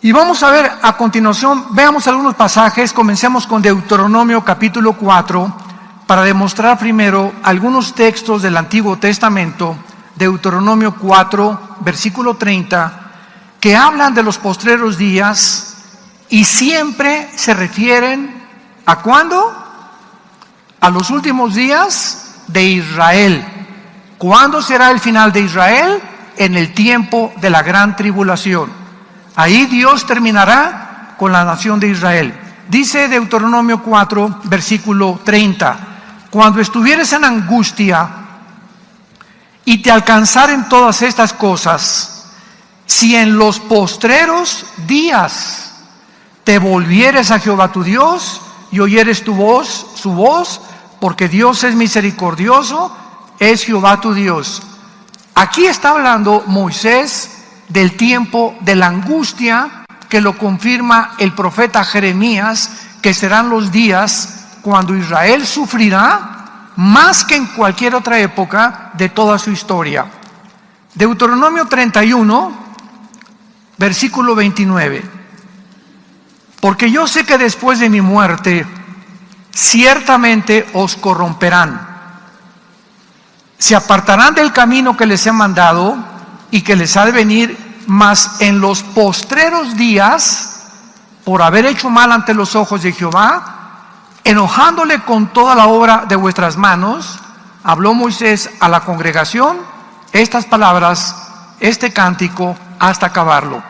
Y vamos a ver a continuación, veamos algunos pasajes. Comencemos con Deuteronomio capítulo 4, para demostrar primero algunos textos del Antiguo Testamento. Deuteronomio 4, versículo 30, que hablan de los postreros días y siempre se refieren ¿a cuándo? A los últimos días de Israel. ¿Cuándo será el final de Israel? En el tiempo de la gran tribulación. Ahí Dios terminará con la nación de Israel. Dice Deuteronomio 4, versículo 30, cuando estuvieres en angustia y te alcanzaren todas estas cosas, si en los postreros días te volvieres a Jehová tu Dios y oyeres su voz, porque Dios es misericordioso, es Jehová tu Dios. Aquí está hablando Moisés del tiempo de la angustia, que lo confirma el profeta Jeremías, que serán los días cuando Israel sufrirá más que en cualquier otra época de toda su historia. Deuteronomio 31, versículo 29. Porque yo sé que después de mi muerte ciertamente os corromperán, se apartarán del camino que les he mandado y que les ha de venir, mas en los postreros días, por haber hecho mal ante los ojos de Jehová, enojándole con toda la obra de vuestras manos, habló Moisés a la congregación estas palabras, este cántico, hasta acabarlo.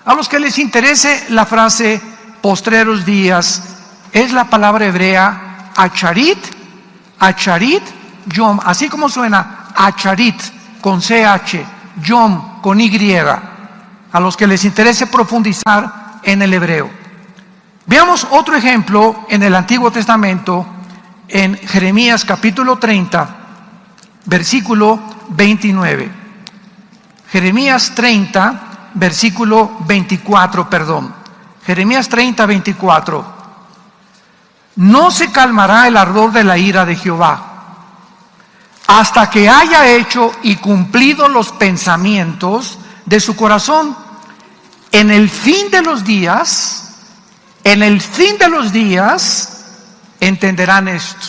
A los que les interese la frase postreros días, es la palabra hebrea acharit, yom, así como suena acharit con CH, yom con Y, a los que les interese profundizar en el hebreo. Veamos otro ejemplo en el Antiguo Testamento, en Jeremías capítulo 30, versículo 29. Jeremías 30, versículo 24, perdón. Jeremías 30, 24. No se calmará el ardor de la ira de Jehová, hasta que haya hecho y cumplido los pensamientos de su corazón. En el fin de los días, entenderán esto.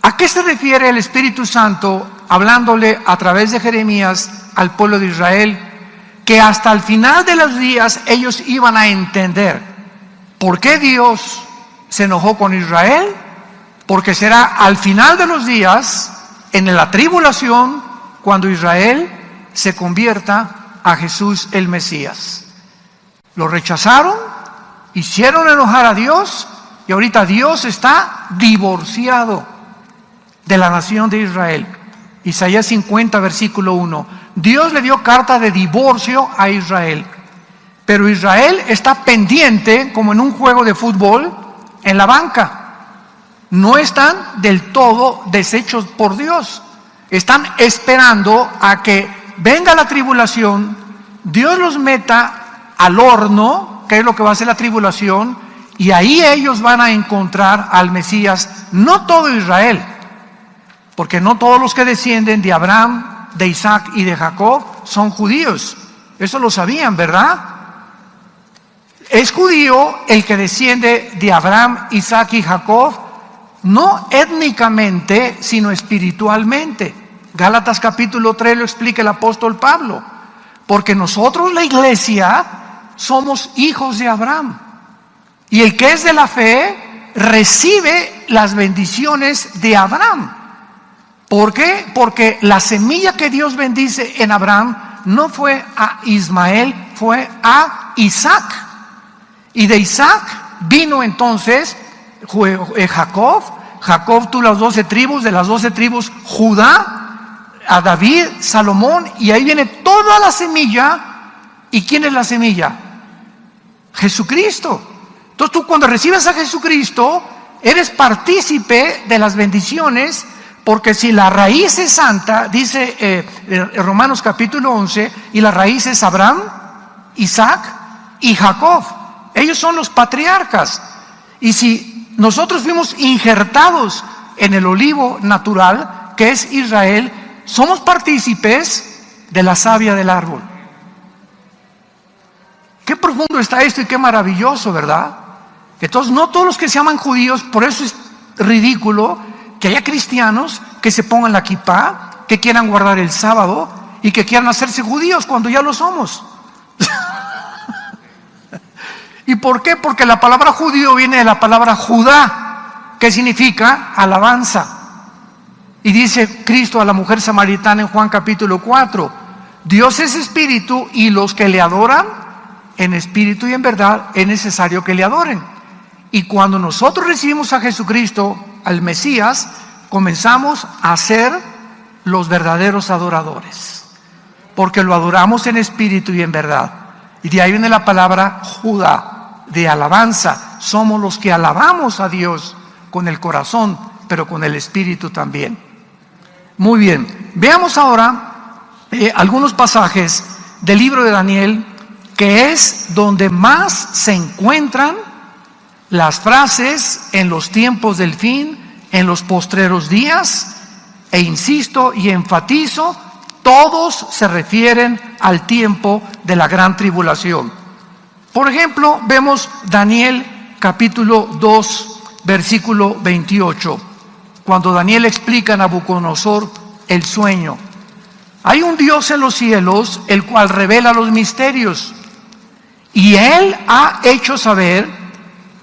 ¿A qué se refiere el Espíritu Santo hablándole a través de Jeremías al pueblo de Israel? Que hasta el final de los días ellos iban a entender por qué Dios se enojó con Israel, porque será al final de los días, en la tribulación, cuando Israel se convierta a Jesús el Mesías. Lo rechazaron, hicieron enojar a Dios, y ahorita Dios está divorciado de la nación de Israel. Isaías 50, versículo 1. Dios le dio carta de divorcio a Israel, pero Israel está pendiente, como en un juego de fútbol, en la banca. No están del todo deshechos por Dios. Están esperando a que venga la tribulación, Dios los meta al horno, que es lo que va a ser la tribulación, y ahí ellos van a encontrar al Mesías. No todo Israel, porque no todos los que descienden de Abraham, de Isaac y de Jacob son judíos. Eso lo sabían, ¿verdad? Es judío el que desciende de Abraham, Isaac y Jacob, no étnicamente, sino espiritualmente. Gálatas capítulo 3 lo explica el apóstol Pablo. Porque nosotros, la iglesia, somos hijos de Abraham. Y el que es de la fe recibe las bendiciones de Abraham. ¿Por qué? Porque la semilla que Dios bendice en Abraham no fue a Ismael, fue a Isaac. Y de Isaac vino entonces Jacob. Jacob tuvo las 12 tribus, de las 12 tribus Judá, a David, Salomón, y ahí viene toda la semilla. ¿Y quién es la semilla? Jesucristo. Entonces tú, cuando recibes a Jesucristo, eres partícipe de las bendiciones, porque si la raíz es santa, dice Romanos capítulo 11, y la raíz es Abraham, Isaac y Jacob. Ellos son los patriarcas. Y si nosotros fuimos injertados en el olivo natural, que es Israel, somos partícipes de la savia del árbol. Qué profundo está esto y qué maravilloso, ¿verdad? Entonces, no todos los que se llaman judíos, por eso es ridículo que haya cristianos que se pongan la kipá, que quieran guardar el sábado y que quieran hacerse judíos cuando ya lo somos. ¿Y por qué? Porque la palabra judío viene de la palabra Judá, que significa alabanza. Y dice Cristo a la mujer samaritana en Juan capítulo 4, Dios es espíritu y los que le adoran en espíritu y en verdad es necesario que le adoren. Y cuando nosotros recibimos a Jesucristo, al Mesías, comenzamos a ser los verdaderos adoradores, porque lo adoramos en espíritu y en verdad. Y de ahí viene la palabra Judá, de alabanza. Somos los que alabamos a Dios con el corazón, pero con el espíritu también. Muy bien, veamos ahora algunos pasajes del libro de Daniel, que es donde más se encuentran las frases en los tiempos del fin, en los postreros días, e insisto y enfatizo, todos se refieren al tiempo de la gran tribulación. Por ejemplo, vemos Daniel capítulo 2, versículo 28, cuando Daniel explica a Nabucodonosor el sueño. Hay un Dios en los cielos, el cual revela los misterios, y Él ha hecho saber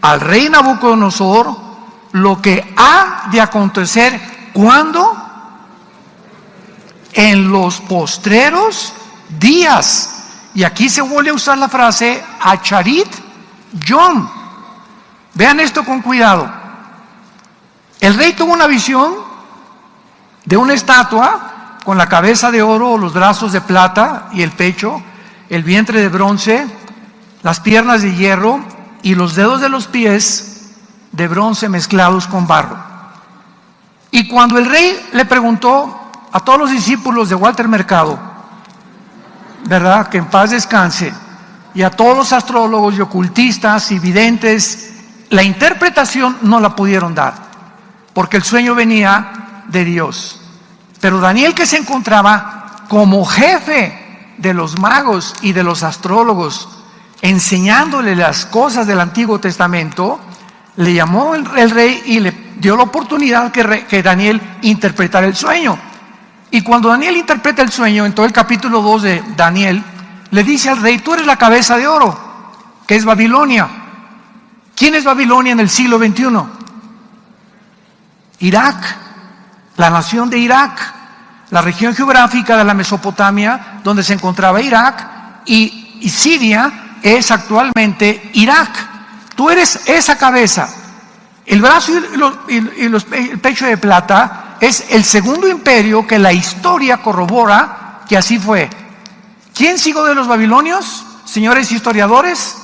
al rey Nabucodonosor lo que ha de acontecer. ¿Cuándo? En los postreros días. Y aquí se vuelve a usar la frase Acharit Yom. Vean esto con cuidado. El rey tuvo una visión de una estatua con la cabeza de oro, los brazos de plata y el pecho, el vientre de bronce, las piernas de hierro y los dedos de los pies de bronce mezclados con barro. Y cuando el rey le preguntó a todos los discípulos de Walter Mercado, ¿verdad?, que en paz descanse, y a todos los astrólogos y ocultistas y videntes, la interpretación no la pudieron dar, porque el sueño venía de Dios. Pero Daniel, que se encontraba como jefe de los magos y de los astrólogos, enseñándole las cosas del Antiguo Testamento, le llamó el rey y le dio la oportunidad que Daniel interpretara el sueño. Y cuando Daniel interpreta el sueño, en todo el capítulo 2 de Daniel, le dice al rey: tú eres la cabeza de oro, que es Babilonia. ¿Quién es Babilonia en el siglo XXI? Irak, la nación de Irak, la región geográfica de la Mesopotamia, donde se encontraba Irak, y Siria es actualmente Irak. Tú eres esa cabeza. El brazo y el pecho de plata es el segundo imperio que la historia corrobora que así fue. ¿Quién siguió de los babilonios, señores historiadores?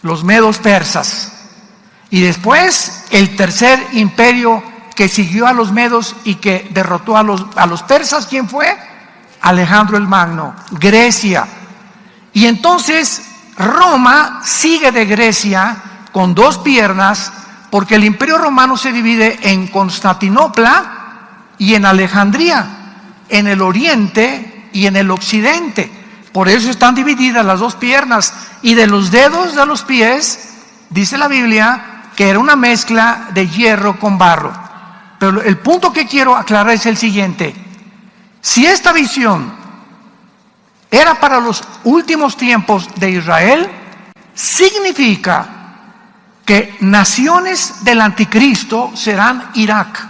Los medos persas. Y después el tercer imperio que siguió a los medos y que derrotó a los persas, ¿quién fue? Alejandro el Magno, Grecia. Y entonces Roma sigue de Grecia con dos piernas, porque el imperio romano se divide en Constantinopla y en Alejandría, en el oriente y en el occidente. Por eso están divididas las dos piernas. Y de los dedos de los pies, dice la Biblia, que era una mezcla de hierro con barro. Pero el punto que quiero aclarar es el siguiente: si esta visión era para los últimos tiempos de Israel, significa que naciones del anticristo serán Irak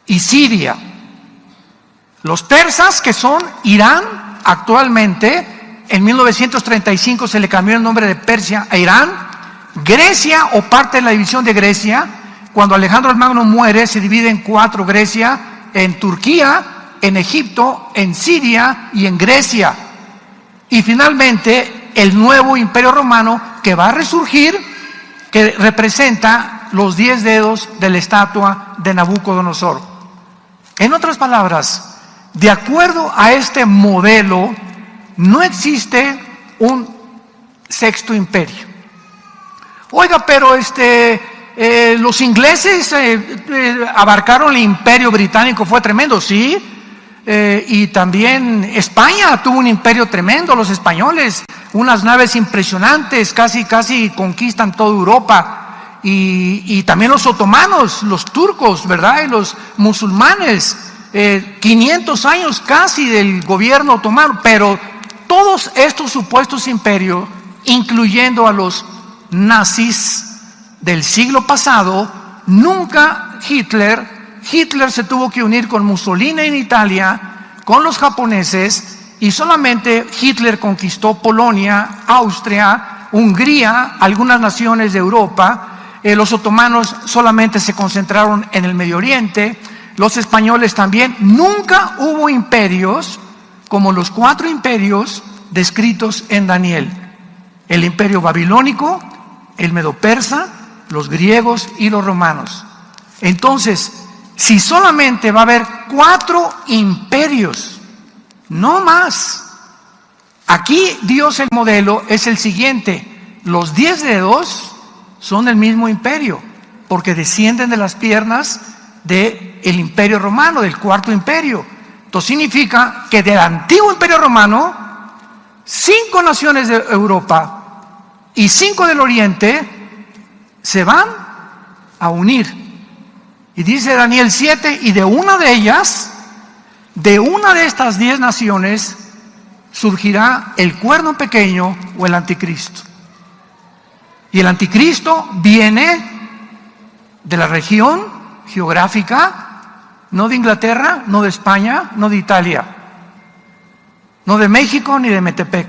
y Siria. Los persas, que son Irán actualmente, en 1935 se le cambió el nombre de Persia a Irán. Grecia, o parte de la división de Grecia, cuando Alejandro el Magno muere, se divide en cuatro: Grecia, en Turquía, en Egipto, en Siria y en Grecia. Y finalmente el nuevo imperio romano, que va a resurgir, que representa los 10 dedos de la estatua de Nabucodonosor. En otras palabras, de acuerdo a este modelo, no existe un sexto imperio. Oiga, pero los ingleses abarcaron el imperio británico, fue tremendo, sí, y también España tuvo un imperio tremendo, los españoles, unas naves impresionantes, casi conquistan toda Europa, y también los otomanos, los turcos, ¿verdad? Y los musulmanes, 500 años casi del gobierno otomano, pero todos estos supuestos imperios, incluyendo a los nazis del siglo pasado, nunca Hitler se tuvo que unir con Mussolini en Italia, con los japoneses, y solamente Hitler conquistó Polonia, Austria, Hungría, algunas naciones de Europa. Los otomanos solamente se concentraron en el Medio Oriente, los españoles también. Nunca hubo imperios como los 4 imperios descritos en Daniel: el imperio babilónico, el medo-persa, los griegos y los romanos. Entonces, si solamente va a haber 4 imperios, no más. Aquí Dios, el modelo es el siguiente: los 10 dedos son el mismo imperio, porque descienden de las piernas del imperio romano, del 4.º imperio. Esto significa que del antiguo imperio romano, 5 naciones de Europa y 5 del Oriente se van a unir. Y dice Daniel 7, y de una de ellas, de una de estas 10 naciones, surgirá el cuerno pequeño o el anticristo. Y el anticristo viene de la región geográfica, no de Inglaterra, no de España, no de Italia, no de México ni de Metepec.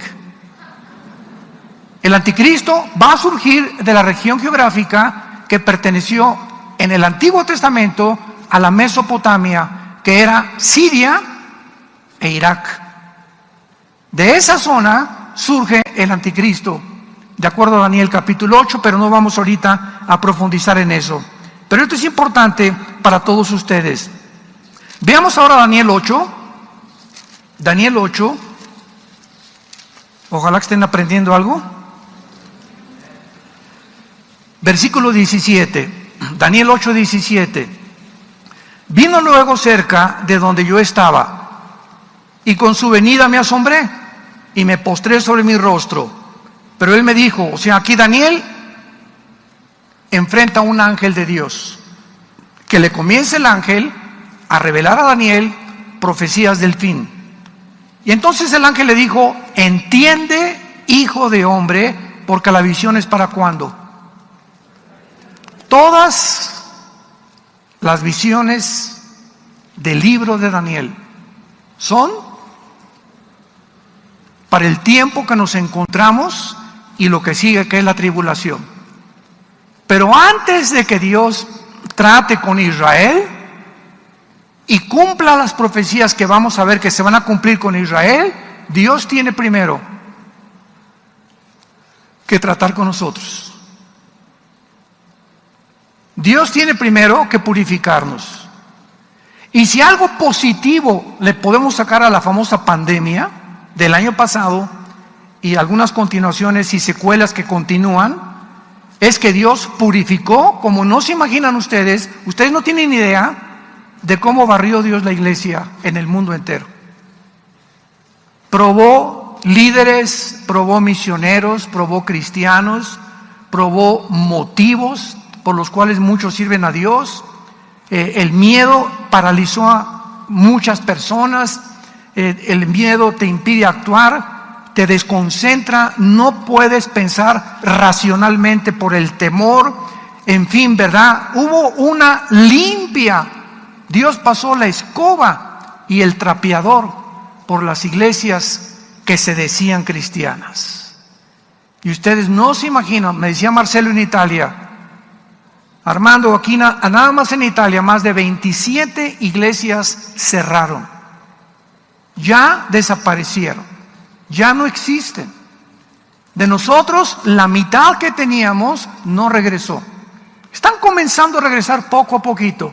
El anticristo va a surgir de la región geográfica que perteneció en el Antiguo Testamento a la Mesopotamia, que era Siria e Irak. De esa zona surge el anticristo, de acuerdo a Daniel capítulo 8, pero no vamos ahorita a profundizar en eso. Pero esto es importante para todos ustedes. Veamos ahora Daniel 8. Daniel 8. Ojalá que estén aprendiendo algo. Versículo 17. Daniel 8, 17. Vino luego cerca de donde yo estaba, y con su venida me asombré, y me postré sobre mi rostro. Pero él me dijo, o sea, aquí Daniel enfrenta a un ángel de Dios, que le comienza el ángel a revelar a Daniel profecías del fin. Y entonces el ángel le dijo: entiende, hijo de hombre, porque la visión es para ¿cuándo? Todas las visiones del libro de Daniel son para el tiempo que nos encontramos y lo que sigue, que es la tribulación. Pero antes de que Dios trate con Israel y cumpla las profecías que vamos a ver que se van a cumplir con Israel, Dios tiene primero que tratar con nosotros. Dios tiene primero que purificarnos. Y si algo positivo le podemos sacar a la famosa pandemia del año pasado y algunas continuaciones y secuelas que continúan, es que Dios purificó como no se imaginan ustedes. Ustedes no tienen idea de cómo barrió Dios la iglesia en el mundo entero. Probó líderes, probó misioneros, probó cristianos, probó motivos por los cuales muchos sirven a Dios. El miedo paralizó a muchas personas. El miedo te impide actuar, te desconcentra, no puedes pensar racionalmente por el temor. En fin, ¿verdad? Hubo una limpia. Dios pasó la escoba y el trapeador por las iglesias que se decían cristianas. Y ustedes no se imaginan, me decía Marcelo en Italia, Armando, aquí nada más en Italia, más de 27 iglesias cerraron. Ya desaparecieron, ya no existen. De nosotros, la mitad que teníamos no regresó. Están comenzando a regresar poco a poquito.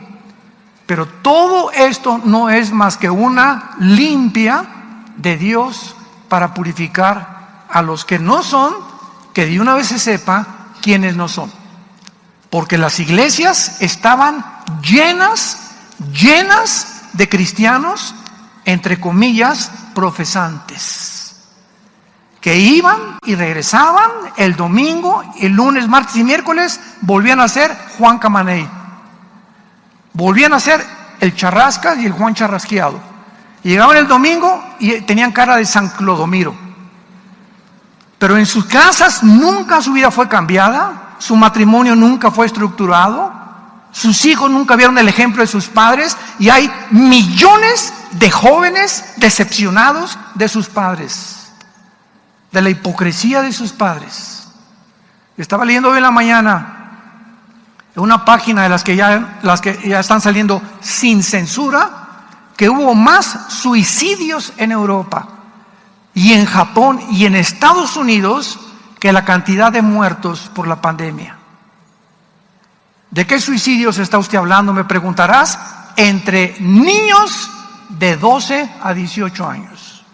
Pero todo esto no es más que una limpia de Dios para purificar a los que no son, que de una vez se sepa quiénes no son. Porque las iglesias estaban llenas de cristianos entre comillas, profesantes, que iban y regresaban el domingo, el lunes, martes y miércoles, volvían a ser Juan Camaney, volvían a ser el Charrascas y el Juan Charrasqueado. Y llegaban el domingo y tenían cara de San Clodomiro. Pero en sus casas nunca su vida fue cambiada, su matrimonio nunca fue estructurado, sus hijos nunca vieron el ejemplo de sus padres, y hay millones de jóvenes decepcionados de sus padres, de la hipocresía de sus padres. Estaba leyendo hoy en la mañana en una página de las que ya están saliendo sin censura, que hubo más suicidios en Europa y en Japón y en Estados Unidos que la cantidad de muertos por la pandemia. ¿De qué suicidios está usted hablando? Me preguntarás. Entre niños de 12 a 18 años.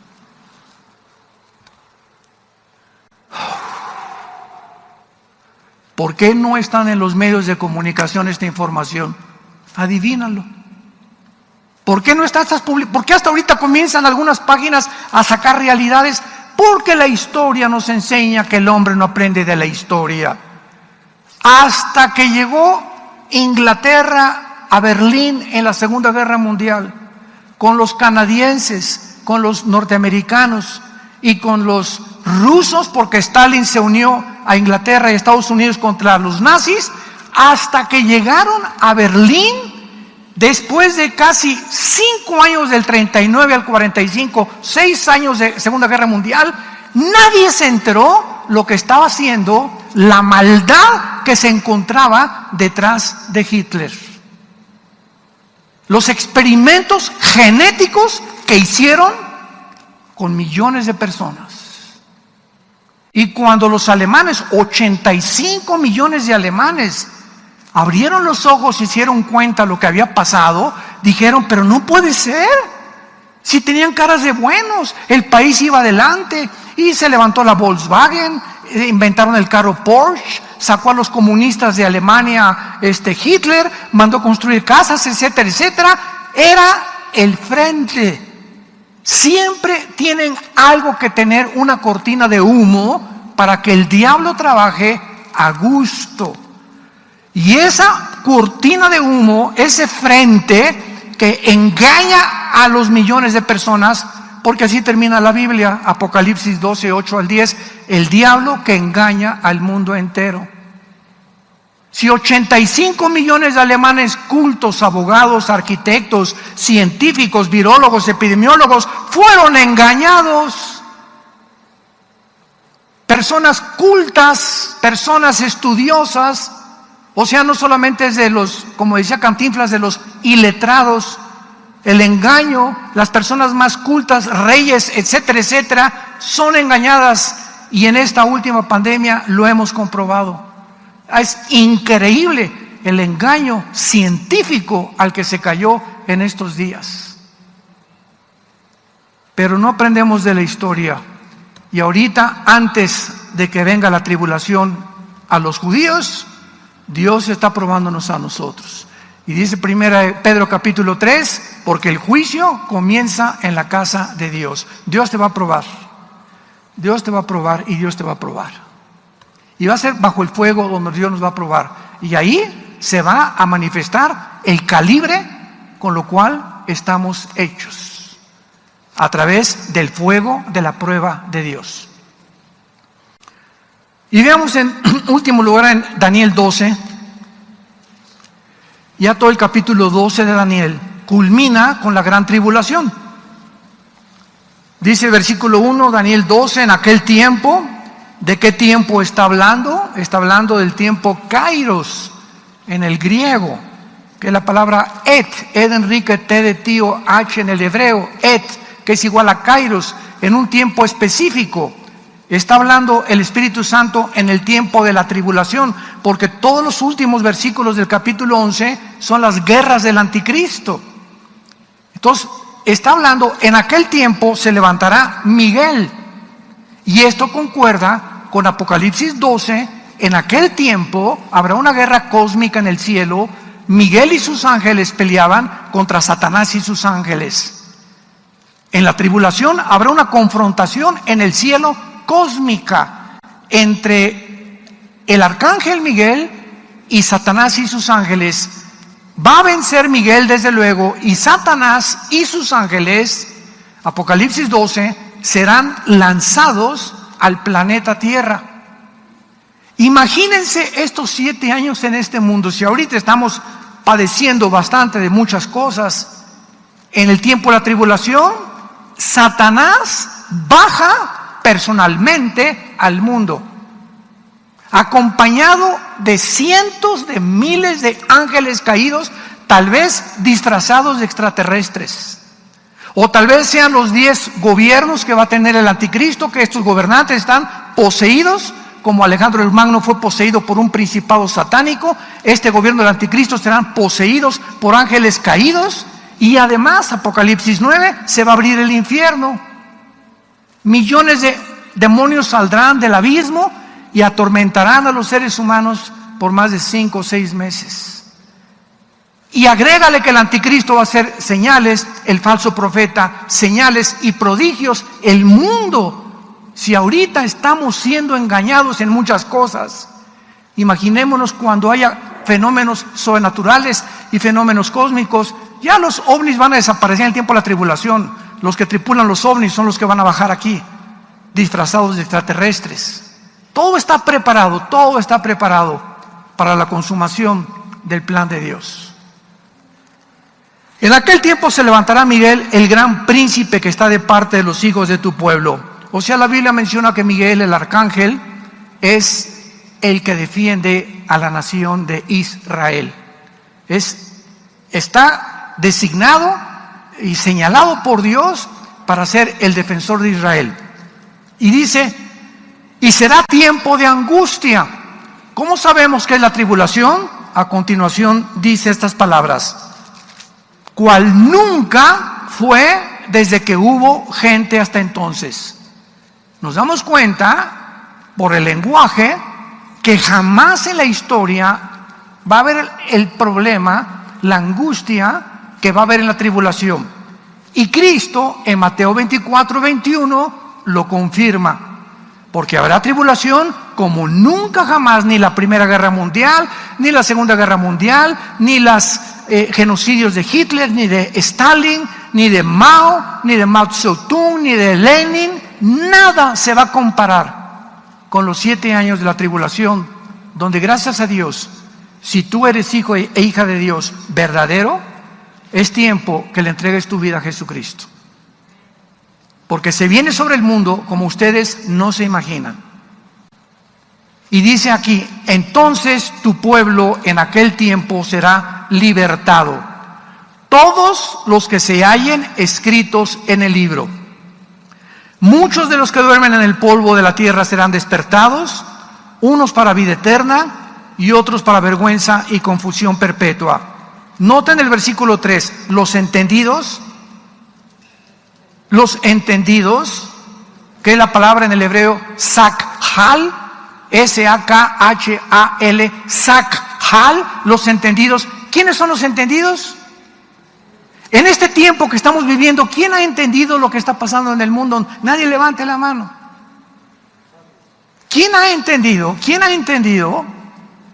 ¿Por qué no están en los medios de comunicación esta información? Adivínalo. ¿Por qué no está estas publicaciones? ¿Por qué hasta ahorita comienzan algunas páginas a sacar realidades? Porque la historia nos enseña que el hombre no aprende de la historia. Hasta que llegó Inglaterra a Berlín en la Segunda Guerra Mundial, con los canadienses, con los norteamericanos y con los rusos, porque Stalin se unió a Inglaterra y Estados Unidos contra los nazis, hasta que llegaron a Berlín, después de casi 5 años del 39 al 45, 6 años de Segunda Guerra Mundial, nadie se enteró lo que estaba haciendo, la maldad que se encontraba detrás de Hitler. Los experimentos genéticos que hicieron con millones de personas. Y cuando los alemanes, 85 millones de alemanes, abrieron los ojos y se dieron cuenta de lo que había pasado, dijeron, pero no puede ser. Si tenían caras de buenos, el país iba adelante y se levantó la Volkswagen, inventaron el carro Porsche, sacó a los comunistas de Alemania Hitler, mandó construir casas, etcétera, etcétera. Era el frente. Siempre tienen algo que tener, una cortina de humo para que el diablo trabaje a gusto. Y esa cortina de humo, ese frente que engaña a los millones de personas, porque así termina la Biblia, Apocalipsis 12, 8 al 10, el diablo que engaña al mundo entero. Si 85 millones de alemanes cultos, abogados, arquitectos, científicos, virólogos, epidemiólogos, fueron engañados, personas cultas, personas estudiosas, o sea, no solamente es de los, como decía Cantinflas, de los iletrados, el engaño, las personas más cultas, reyes, etcétera, etcétera, son engañadas, y en esta última pandemia lo hemos comprobado. Es increíble el engaño científico al que se cayó en estos días. Pero no aprendemos de la historia. Y ahorita, antes de que venga la tribulación a los judíos, Dios está probándonos a nosotros. Y dice 1 Pedro capítulo 3, porque el juicio comienza en la casa de Dios. Dios te va a probar. Dios te va a probar y Dios te va a probar. Y va a ser bajo el fuego donde Dios nos va a probar. Y ahí se va a manifestar el calibre con lo cual estamos hechos. A través del fuego de la prueba de Dios. Y veamos en último lugar en Daniel 12. Ya todo el capítulo 12 de Daniel culmina con la gran tribulación. Dice el versículo 1, Daniel 12, en aquel tiempo. ¿De qué tiempo está hablando? Está hablando del tiempo kairos en el griego, que es la palabra et, ed Enrique, t de tío, h en el hebreo, et, que es igual a kairos, en un tiempo específico. Está hablando el Espíritu Santo en el tiempo de la tribulación, porque todos los últimos versículos del capítulo 11 son las guerras del anticristo. Entonces, está hablando, en aquel tiempo se levantará Miguel. Y esto concuerda con Apocalipsis 12, en aquel tiempo habrá una guerra cósmica en el cielo, Miguel y sus ángeles peleaban contra Satanás y sus ángeles. En la tribulación habrá una confrontación en el cielo cósmica entre el arcángel Miguel y Satanás y sus ángeles. Va a vencer Miguel desde luego, y Satanás y sus ángeles, Apocalipsis 12, serán lanzados al planeta Tierra. Imagínense estos 7 años en este mundo. Si ahorita estamos padeciendo bastante de muchas cosas, en el tiempo de la tribulación, Satanás baja personalmente al mundo, acompañado de cientos de miles de ángeles caídos, tal vez disfrazados de extraterrestres, o tal vez sean los 10 gobiernos que va a tener el anticristo, que estos gobernantes están poseídos, como Alejandro el Magno fue poseído por un principado satánico. Este gobierno del anticristo serán poseídos por ángeles caídos, y además, Apocalipsis 9, se va a abrir el infierno. Millones de demonios saldrán del abismo y atormentarán a los seres humanos por más de 5 o 6 meses. Y agrégale que el anticristo va a hacer señales, el falso profeta, señales y prodigios. El mundo, si ahorita estamos siendo engañados en muchas cosas, imaginémonos cuando haya fenómenos sobrenaturales y fenómenos cósmicos. Ya los ovnis van a desaparecer en el tiempo de la tribulación. Los que tripulan los ovnis son los que van a bajar aquí, disfrazados de extraterrestres. Todo está preparado para la consumación del plan de Dios. En aquel tiempo se levantará Miguel, el gran príncipe que está de parte de los hijos de tu pueblo. O sea, la Biblia menciona que Miguel, el arcángel, es el que defiende a la nación de Israel. Está designado y señalado por Dios para ser el defensor de Israel. Y dice, y será tiempo de angustia. ¿Cómo sabemos que es la tribulación? A continuación dice estas palabras: cual nunca fue desde que hubo gente hasta entonces. Nos damos cuenta por el lenguaje que jamás en la historia va a haber el problema, la angustia que va a haber en la tribulación. Y Cristo en Mateo 24, 21 lo confirma, porque habrá tribulación como nunca jamás, ni la Primera Guerra Mundial, ni la Segunda Guerra Mundial, ni los genocidios de Hitler, ni de Stalin, ni de Mao, ni de Mao Zedong, ni de Lenin. Nada se va a comparar con los 7 años de la tribulación, donde gracias a Dios, si tú eres hijo e hija de Dios verdadero, es tiempo que le entregues tu vida a Jesucristo. Porque se viene sobre el mundo como ustedes no se imaginan. Y dice aquí, entonces tu pueblo en aquel tiempo será libertado, todos los que se hallen escritos en el libro. Muchos de los que duermen en el polvo de la tierra serán despertados, unos para vida eterna y otros para vergüenza y confusión perpetua. Noten el versículo 3, los entendidos, que es la palabra en el hebreo sakhal, S-A-K-H-A-L, sakhal, los entendidos. ¿Quiénes son los entendidos? En este tiempo que estamos viviendo, ¿quién ha entendido lo que está pasando en el mundo? Nadie levante la mano. ¿Quién ha entendido? ¿Quién ha entendido?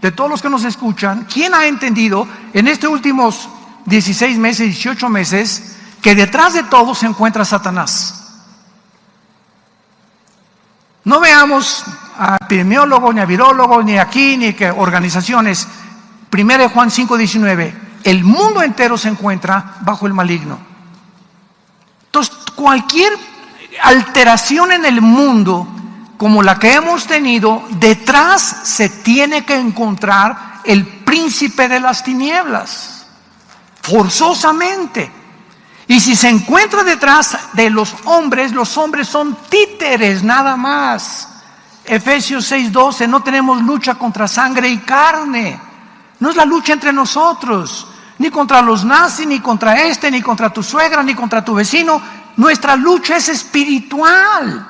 De todos los que nos escuchan, ¿quién ha entendido en estos últimos 16 meses, 18 meses, que detrás de todo se encuentra Satanás? No veamos a epidemiólogos, ni a virólogos, ni aquí, ni que organizaciones. 1 Juan 5:19, el mundo entero se encuentra bajo el maligno. Entonces, cualquier alteración en el mundo como la que hemos tenido, detrás se tiene que encontrar el príncipe de las tinieblas, forzosamente. Y si se encuentra detrás de los hombres son títeres nada más. Efesios 6:12, no tenemos lucha contra sangre y carne. No es la lucha entre nosotros, ni contra los nazis, ni contra ni contra tu suegra, ni contra tu vecino. Nuestra lucha es espiritual.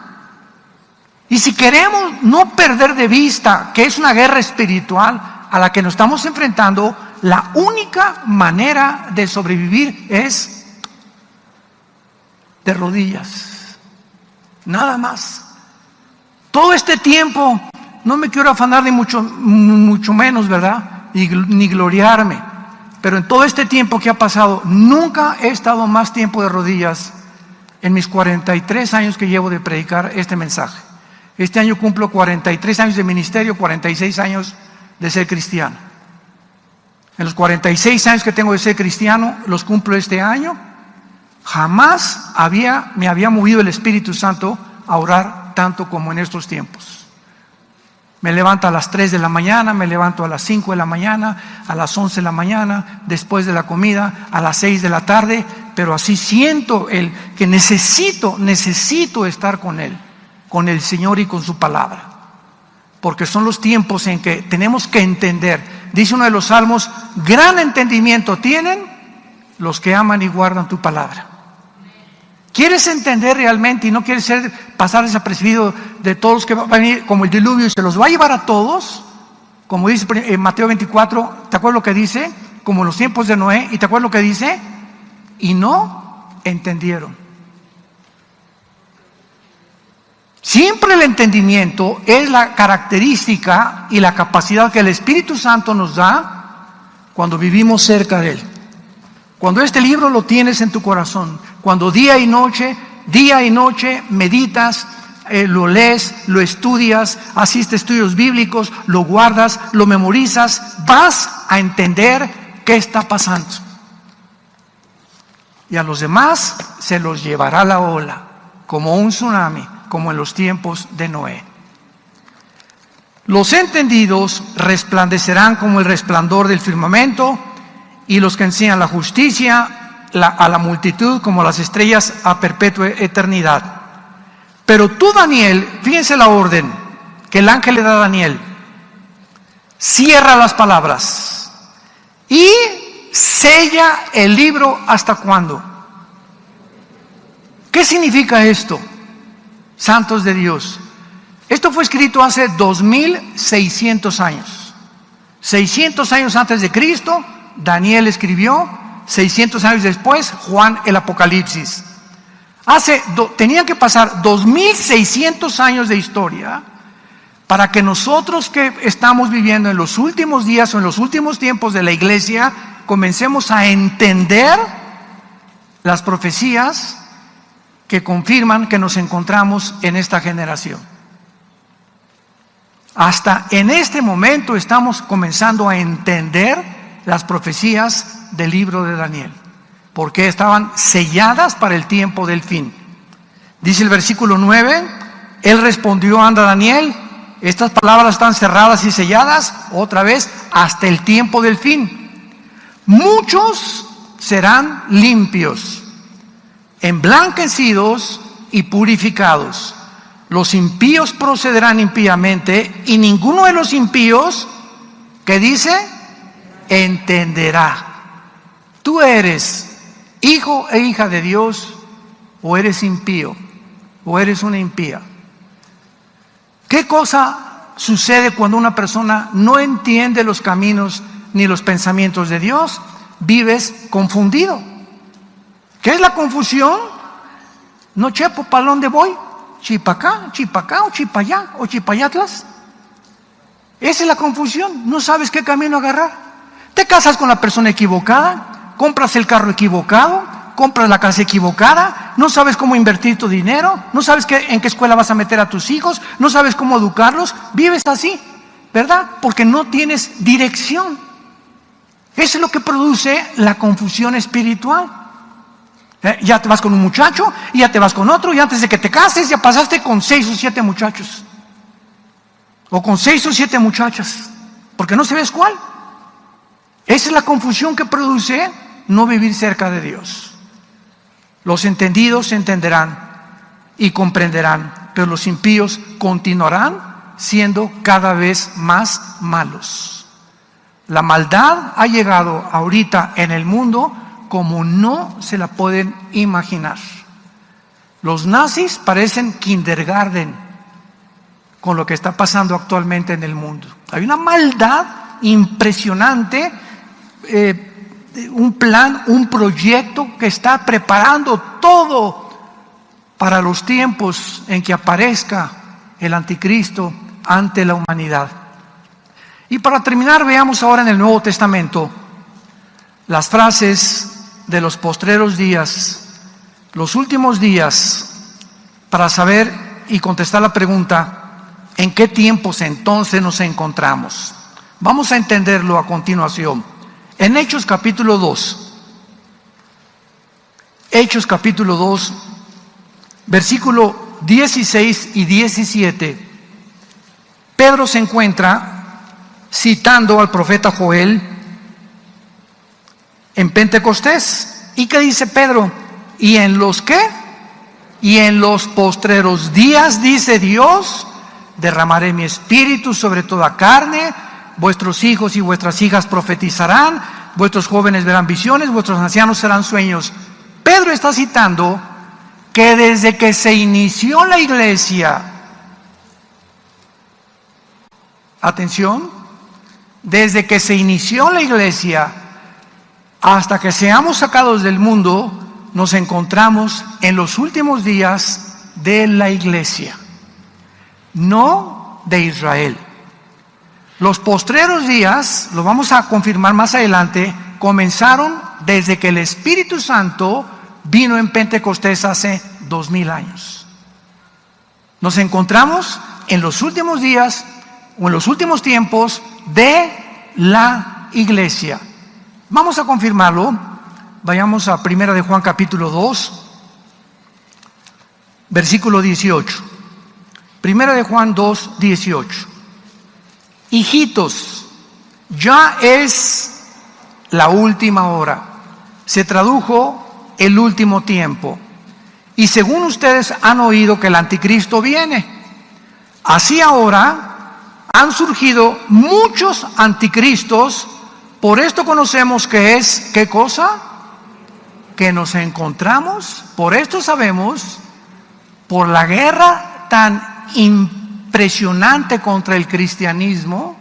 Y si queremos no perder de vista que es una guerra espiritual a la que nos estamos enfrentando, la única manera de sobrevivir es de rodillas, nada más. Todo este tiempo, no me quiero afanar ni mucho menos, ¿verdad? Ni gloriarme, pero en todo este tiempo que ha pasado, nunca he estado más tiempo de rodillas en mis 43 años que llevo de predicar este mensaje. Este año cumplo 43 años de ministerio, 46 años de ser cristiano. En los 46 años que tengo de ser cristiano, los cumplo este año. Jamás me había movido el Espíritu Santo a orar tanto como en estos tiempos. Me levanto a las 3 de la mañana, me levanto a las 5 de la mañana, a las 11 de la mañana, después de la comida, a las 6 de la tarde, pero así siento que necesito estar con Él, con el Señor y con su palabra. Porque son los tiempos en que tenemos que entender. Dice uno de los salmos, gran entendimiento tienen los que aman y guardan tu palabra. ¿Quieres entender realmente y no quieres pasar desapercibido de todos los que van a venir como el diluvio y se los va a llevar a todos? Como dice en Mateo 24, ¿te acuerdas lo que dice? Como en los tiempos de Noé, ¿y te acuerdas lo que dice? Y no entendieron. Siempre el entendimiento es la característica y la capacidad que el Espíritu Santo nos da cuando vivimos cerca de Él. Cuando este libro lo tienes en tu corazón, cuando día y noche meditas, lo lees, lo estudias, asistes a estudios bíblicos, lo guardas, lo memorizas, vas a entender qué está pasando. Y a los demás se los llevará la ola, como un tsunami, como en los tiempos de Noé. Los entendidos resplandecerán como el resplandor del firmamento, y los que enseñan la justicia a la multitud como las estrellas a perpetua eternidad. Pero tú, Daniel, fíjense la orden que el ángel le da a Daniel: cierra las palabras y sella el libro. ¿Hasta cuándo? ¿Qué significa esto, santos de Dios? Esto fue escrito hace 2600 años. 600 años antes de Cristo Daniel escribió, 600 años después Juan el Apocalipsis. Tenían que pasar 2600 años de historia para que nosotros que estamos viviendo en los últimos días o en los últimos tiempos de la iglesia comencemos a entender las profecías que confirman que nos encontramos en esta generación. Hasta en este momento estamos comenzando a entender las profecías del libro de Daniel, porque estaban selladas para el tiempo del fin. Dice el versículo 9, él respondió: anda, Daniel, estas palabras están cerradas y selladas otra vez hasta el tiempo del fin. Muchos serán limpios, emblanquecidos y purificados. Los impíos procederán impíamente, y ninguno de los impíos, ¿qué dice?, entenderá. Tú eres hijo e hija de Dios, o eres impío, o eres una impía. ¿Qué cosa sucede cuando una persona no entiende los caminos ni los pensamientos de Dios? Vives confundido. ¿Qué es la confusión? No chepo, ¿para dónde voy? ¿Chipacá, o chipallá, o chipayatlas? Esa es la confusión. No sabes qué camino agarrar. Te casas con la persona equivocada, compras el carro equivocado, compras la casa equivocada, no sabes cómo invertir tu dinero, no sabes en qué escuela vas a meter a tus hijos, no sabes cómo educarlos, vives así, ¿verdad? Porque no tienes dirección. Eso es lo que produce la confusión espiritual. Ya te vas con un muchacho, y ya te vas con otro, y antes de que te cases ya pasaste con 6 o 7 muchachos, o con 6 o 7 muchachas, porque no sabes cuál. Esa es la confusión que produce no vivir cerca de Dios. Los entendidos entenderán y comprenderán, pero los impíos continuarán siendo cada vez más malos. La maldad ha llegado ahorita en el mundo como no se la pueden imaginar. Los nazis parecen kindergarten con lo que está pasando actualmente en el mundo. Hay una maldad impresionante, un plan, un proyecto que está preparando todo para los tiempos en que aparezca el anticristo ante la humanidad. Y para terminar, veamos ahora en el Nuevo Testamento las frases de los postreros días, los últimos días, para saber y contestar la pregunta: ¿en qué tiempos entonces nos encontramos? Vamos a entenderlo a continuación. En Hechos capítulo 2, Hechos capítulo 2, versículo 16 y 17, Pedro se encuentra citando al profeta Joel en Pentecostés. ¿Y qué dice Pedro? ¿Y en los qué? Y en los postreros días, dice Dios, derramaré mi espíritu sobre toda carne, vuestros hijos y vuestras hijas profetizarán, vuestros jóvenes verán visiones, vuestros ancianos serán sueños. Pedro está citando que desde que se inició la iglesia, atención, desde que se inició la iglesia hasta que seamos sacados del mundo, nos encontramos en los últimos días de la iglesia, no de Israel. Los postreros días, lo vamos a confirmar más adelante, comenzaron desde que el Espíritu Santo vino en Pentecostés hace 2000 años. Nos encontramos en los últimos días o en los últimos tiempos de la iglesia. Vamos a confirmarlo. Vayamos a 1 de Juan capítulo 2, versículo 18. 1 de Juan 2, 18. Hijitos, ya es la última hora. Se tradujo el último tiempo. Y según ustedes han oído que el anticristo viene, así ahora han surgido muchos anticristos. Por esto conocemos que es, ¿qué cosa? Que nos encontramos, por esto sabemos, por la guerra tan impresionante contra el cristianismo,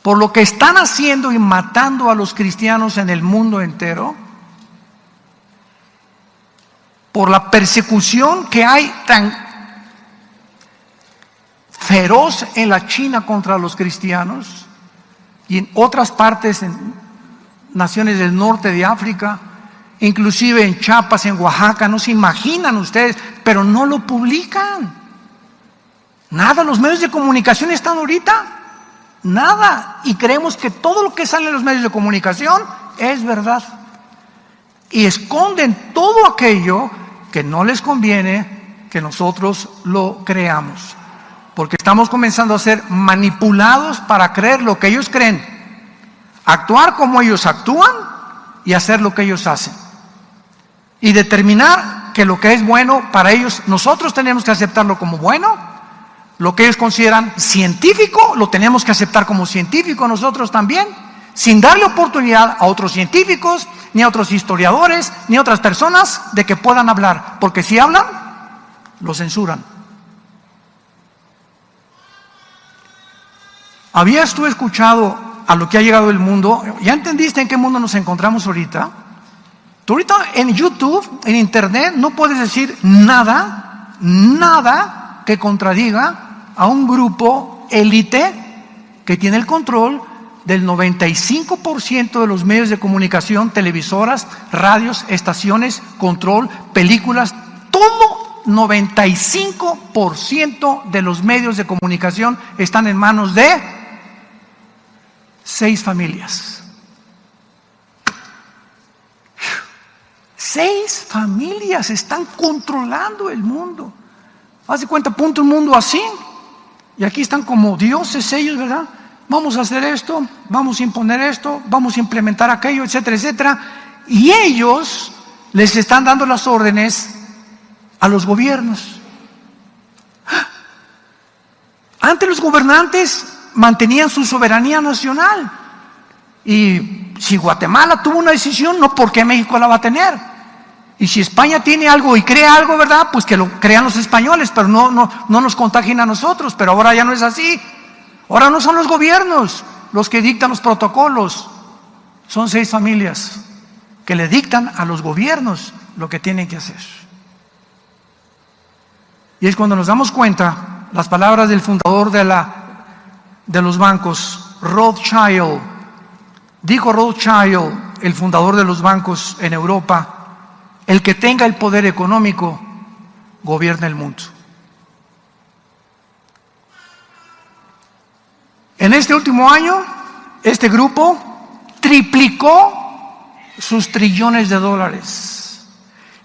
por lo que están haciendo y matando a los cristianos en el mundo entero, por la persecución que hay tan feroz en la China contra los cristianos y en otras partes, en naciones del norte de África, inclusive en Chiapas, en Oaxaca. No se imaginan ustedes, pero no lo publican. Nada, los medios de comunicación están ahorita, nada, y creemos que todo lo que sale en los medios de comunicación es verdad, y esconden todo aquello que no les conviene que nosotros lo creamos, porque estamos comenzando a ser manipulados para creer lo que ellos creen, actuar como ellos actúan y hacer lo que ellos hacen, y determinar que lo que es bueno para ellos, nosotros tenemos que aceptarlo como bueno. Lo que ellos consideran científico, lo tenemos que aceptar como científico nosotros también, sin darle oportunidad a otros científicos, ni a otros historiadores, ni a otras personas de que puedan hablar, porque si hablan, lo censuran. ¿Habías tú escuchado a lo que ha llegado el mundo? ¿Ya entendiste en qué mundo nos encontramos ahorita? Tú ahorita en YouTube, en Internet, no puedes decir nada que contradiga a un grupo élite que tiene el control del 95% de los medios de comunicación, televisoras, radios, estaciones, control, películas, todo 95% de los medios de comunicación están en manos de 6 familias. 6 familias están controlando el mundo. Haz de cuenta, punto un mundo así, y aquí están como dioses ellos, ¿verdad? Vamos a hacer esto, vamos a imponer esto, vamos a implementar aquello, etcétera, etcétera. Y ellos les están dando las órdenes a los gobiernos. Antes los gobernantes mantenían su soberanía nacional. Y si Guatemala tuvo una decisión, no, ¿por qué México la va a tener? Y si España tiene algo y crea algo, ¿verdad? Pues que lo crean los españoles, pero no nos contagien a nosotros. Pero ahora ya no es así. Ahora no son los gobiernos los que dictan los protocolos. Son 6 familias que le dictan a los gobiernos lo que tienen que hacer. Y es cuando nos damos cuenta, las palabras del fundador de los bancos, Rothschild. Dijo Rothschild, el fundador de los bancos en Europa: el que tenga el poder económico gobierna el mundo. En este último año, este grupo triplicó sus trillones de dólares.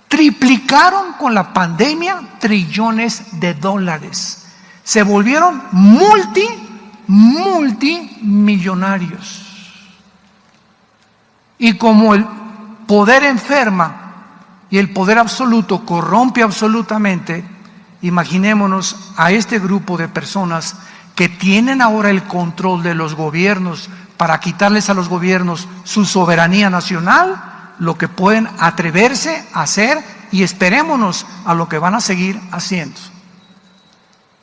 Triplicaron con la pandemia trillones de dólares. Se volvieron multimillonarios. Y como el poder enferma y el poder absoluto corrompe absolutamente, imaginémonos a este grupo de personas que tienen ahora el control de los gobiernos para quitarles a los gobiernos su soberanía nacional, lo que pueden atreverse a hacer, y esperémonos a lo que van a seguir haciendo.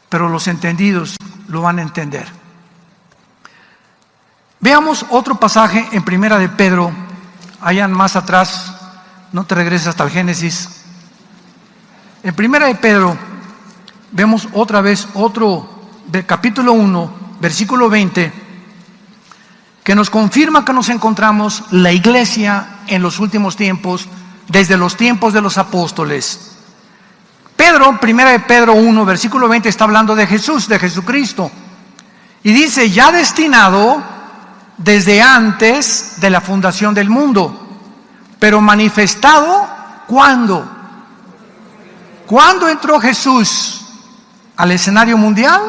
Pero los entendidos lo van a entender. Veamos otro pasaje en Primera de Pedro, allá más atrás, no te regreses hasta el Génesis. En Primera de Pedro vemos otra vez otro del capítulo 1, versículo 20, que nos confirma que nos encontramos la iglesia en los últimos tiempos, desde los tiempos de los apóstoles. Pedro, Primera de Pedro 1, versículo 20, está hablando de Jesús, de Jesucristo, y dice: ya destinado desde antes de la fundación del mundo, pero manifestado, ¿cuándo? ¿Cuándo entró Jesús al escenario mundial?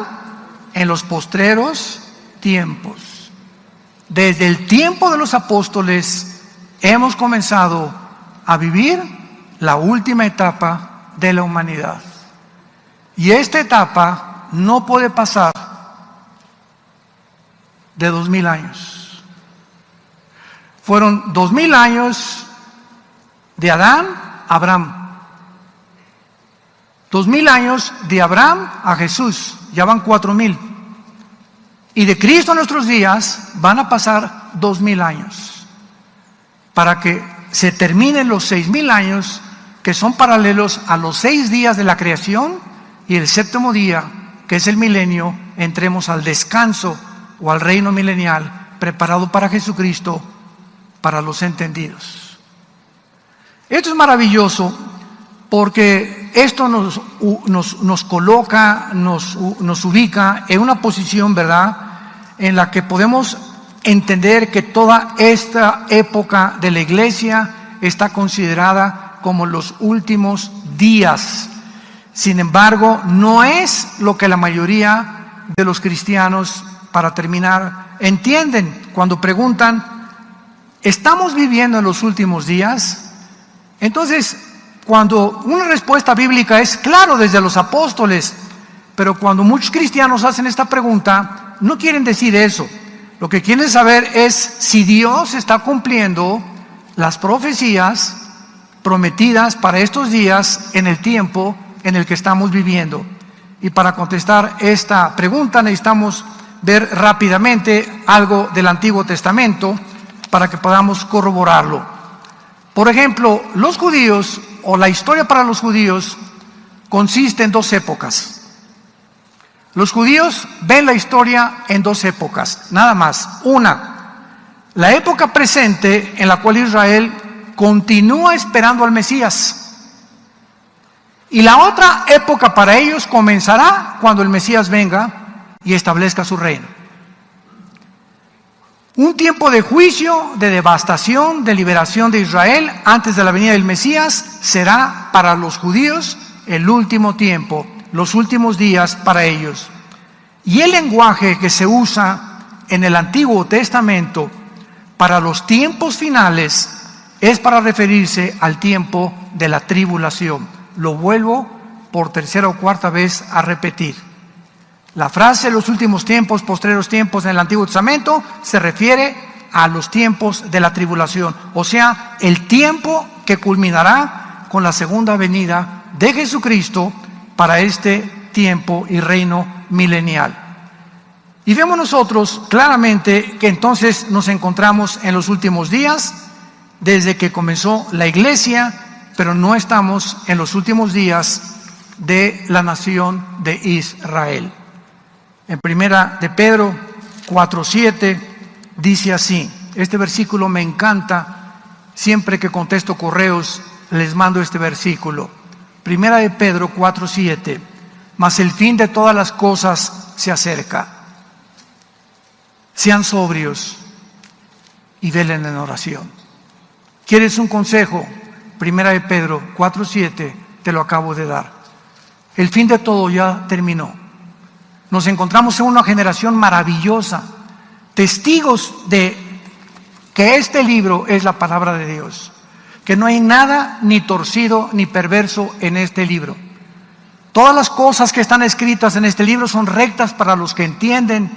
En los postreros tiempos. Desde el tiempo de los apóstoles hemos comenzado a vivir la última etapa de la humanidad. Y esta etapa no puede pasar de 2000 años. Fueron 2000 años de Adán a Abraham. 2000 años de Abraham a Jesús, ya van 4000. Y de Cristo a nuestros días van a pasar 2000 años, para que se terminen los 6000 años, que son paralelos a los 6 días de la creación, y el séptimo día, que es el milenio, entremos al descanso o al reino milenial preparado para Jesucristo, para los entendidos. Esto es maravilloso, porque esto nos coloca, nos ubica en una posición, ¿verdad?, en la que podemos entender que toda esta época de la iglesia está considerada como los últimos días. Sin embargo, no es lo que la mayoría de los cristianos, para terminar, entienden cuando preguntan: ¿estamos viviendo en los últimos días? Entonces, cuando una respuesta bíblica es claro desde los apóstoles, pero cuando muchos cristianos hacen esta pregunta, no quieren decir eso. Lo que quieren saber es si Dios está cumpliendo las profecías prometidas para estos días en el tiempo en el que estamos viviendo. Y para contestar esta pregunta necesitamos ver rápidamente algo del Antiguo Testamento para que podamos corroborarlo. Por ejemplo, los judíos, o la historia para los judíos, consiste en 2 épocas. Los judíos ven la historia en 2 épocas, nada más. Una, la época presente, en la cual Israel continúa esperando al Mesías. Y la otra época para ellos comenzará cuando el Mesías venga y establezca su reino. Un tiempo de juicio, de devastación, de liberación de Israel antes de la venida del Mesías será para los judíos el último tiempo, los últimos días para ellos. Y el lenguaje que se usa en el Antiguo Testamento para los tiempos finales es para referirse al tiempo de la tribulación. Lo vuelvo por tercera o cuarta vez a repetir. La frase los últimos tiempos, postreros tiempos en el Antiguo Testamento se refiere a los tiempos de la tribulación, o sea, el tiempo que culminará con la segunda venida de Jesucristo para este tiempo y reino milenial. Y vemos nosotros claramente que entonces nos encontramos en los últimos días, desde que comenzó la iglesia pero no estamos en los últimos días de la nación de Israel. En primera de Pedro 4:7 dice así, este versículo me encanta, siempre que contesto correos les mando este versículo. Primera de Pedro 4:7, mas el fin de todas las cosas se acerca. Sean sobrios y velen en oración. ¿Quieres un consejo? Primera de Pedro 4:7, te lo acabo de dar. El fin de todo ya terminó. Nos encontramos en una generación maravillosa, testigos de que este libro es la palabra de Dios, que no hay nada ni torcido ni perverso en este libro. Todas las cosas que están escritas en este libro son rectas para los que entienden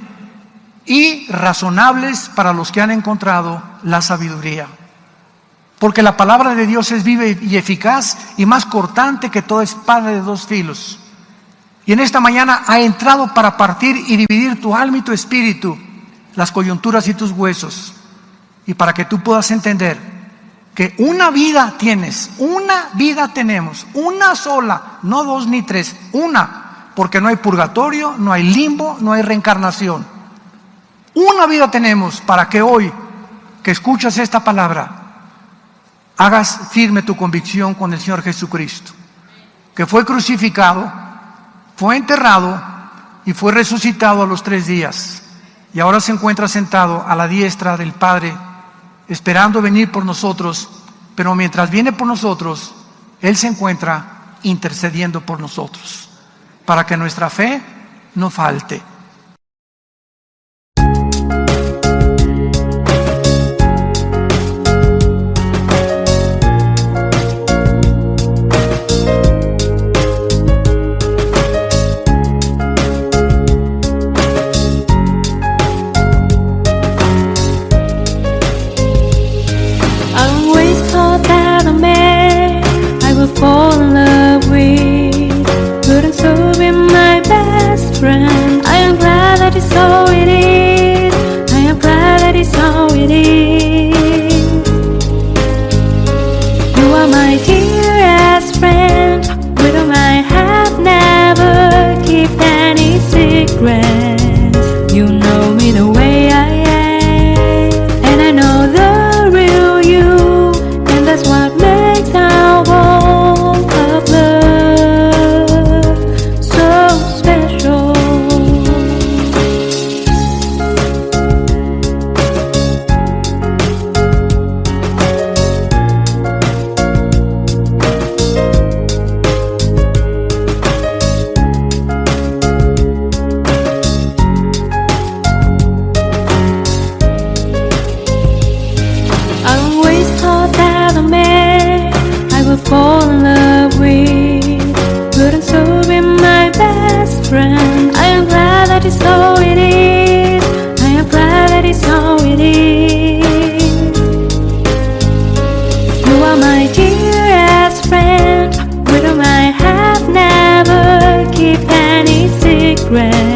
y razonables para los que han encontrado la sabiduría. Porque la palabra de Dios es viva y eficaz y más cortante que toda espada de dos filos. Y en esta mañana ha entrado para partir y dividir tu alma y tu espíritu, las coyunturas y tus huesos. Y para que tú puedas entender que una vida tienes, una vida tenemos, una sola, no dos ni tres, una. Porque no hay purgatorio, no hay limbo, no hay reencarnación. Una vida tenemos para que hoy, que escuchas esta palabra, hagas firme tu convicción con el Señor Jesucristo, que fue crucificado, fue enterrado y fue resucitado a los 3 días. Y ahora se encuentra sentado a la diestra del Padre, esperando venir por nosotros. Pero mientras viene por nosotros, Él se encuentra intercediendo por nosotros, para que nuestra fe no falte. Fall in love with, couldn't so be my best friend. I am glad that it's so it is. I am glad that it's so it is. You are my dearest friend, with whom I have never kept any secrets. You know me the way I am, and I know the real you, and that's what makes our world fall in love with, couldn't so be my best friend. I am glad that it's so it is. I am glad that it's so it is. You are my dearest friend, with whom I have never kept any secret.